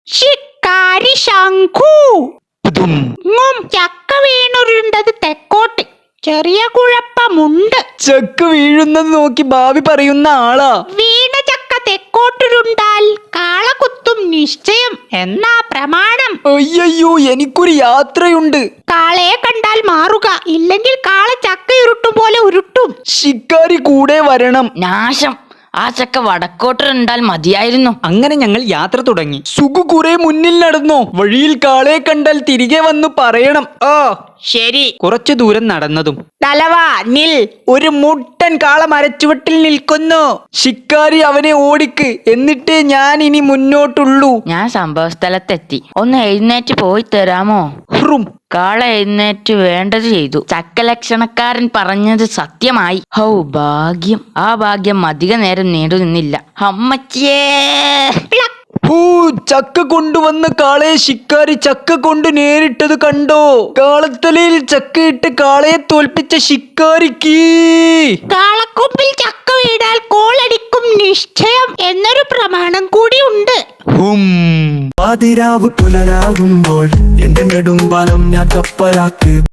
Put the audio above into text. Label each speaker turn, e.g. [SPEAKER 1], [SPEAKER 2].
[SPEAKER 1] ശിക്കാരി ശംഖു. ചക്ക വീണുരുണ്ടത് തെക്കോട്ട്. ചെറിയ കുഴപ്പമുണ്ട്.
[SPEAKER 2] ചക്ക വീഴുന്നത് നോക്കി ഭാവി പറയുന്ന ആളാ.
[SPEAKER 1] വീണ ചക്ക തെക്കോട്ടുരുണ്ടാൽ കാള കുത്തും നിശ്ചയം എന്നാ പ്രമാണം.
[SPEAKER 2] അയ്യോ, എനിക്കൊരു യാത്രയുണ്ട്.
[SPEAKER 1] കാളയെ കണ്ടാൽ മാറുക, ഇല്ലെങ്കിൽ കാള ചക്ക ഉരുട്ടും പോലെ ഉരുട്ടും.
[SPEAKER 2] ശിക്കാരി കൂടെ വരണം.
[SPEAKER 3] നാശം, ആ ചക്ക വടക്കോട്ടിരുണ്ടാൽ മതിയായിരുന്നു.
[SPEAKER 2] അങ്ങനെ ഞങ്ങൾ യാത്ര തുടങ്ങി. സുഖു കുറെ മുന്നിൽ നടന്നോ. വഴിയിൽ കാളയെ കണ്ടാൽ തിരികെ വന്നു പറയണം.
[SPEAKER 1] ഓ ശരി.
[SPEAKER 2] കുറച്ചു ദൂരം നടന്നതും
[SPEAKER 1] തലവാ നിൽ.
[SPEAKER 2] ഒരു മുട്ടൻ കാള മരച്ചുവട്ടിൽ നിൽക്കുന്നു. ശിക്കാരി അവനെ ഓടിക്ക്, എന്നിട്ടേ ഞാൻ ഇനി മുന്നോട്ടുള്ളൂ.
[SPEAKER 3] ഞാൻ സംഭവ സ്ഥലത്തെത്തി. ഒന്ന് എഴുന്നേറ്റ് പോയി തരാമോ?
[SPEAKER 2] ഹ്രും.
[SPEAKER 3] കാള എഴുന്നേറ്റ് വേണ്ടത് ചെയ്തു. ചക്കലക്ഷണക്കാരൻ പറഞ്ഞത് സത്യമായി. ഹൗ ഭാഗ്യം. ആ ഭാഗ്യം അധിക നേരം നീണ്ടു നിന്നില്ല. അമ്മച്ചിയേ.
[SPEAKER 2] ചക്ക കൊണ്ടുവന്ന കാളയെ ശിക്കാരി ചക്ക കൊണ്ട് നേരിട്ടത് കണ്ടോ? കാളത്തലയിൽ ചക്കയിട്ട് കാളയെ തോൽപ്പിച്ച ശിക്കാരിക്ക്
[SPEAKER 1] കാളക്കൊമ്പിൽ ചക്ക വീണാൽ കോളടിക്കും നിശ്ചയം എന്നൊരു പ്രമാണം കൂടി ഉണ്ട്.
[SPEAKER 4] പാതിരാവ് പുലരാകുമ്പോൾ എന്റെ നെടുമ്പാലം ഞാൻ കപ്പലാക്ക്.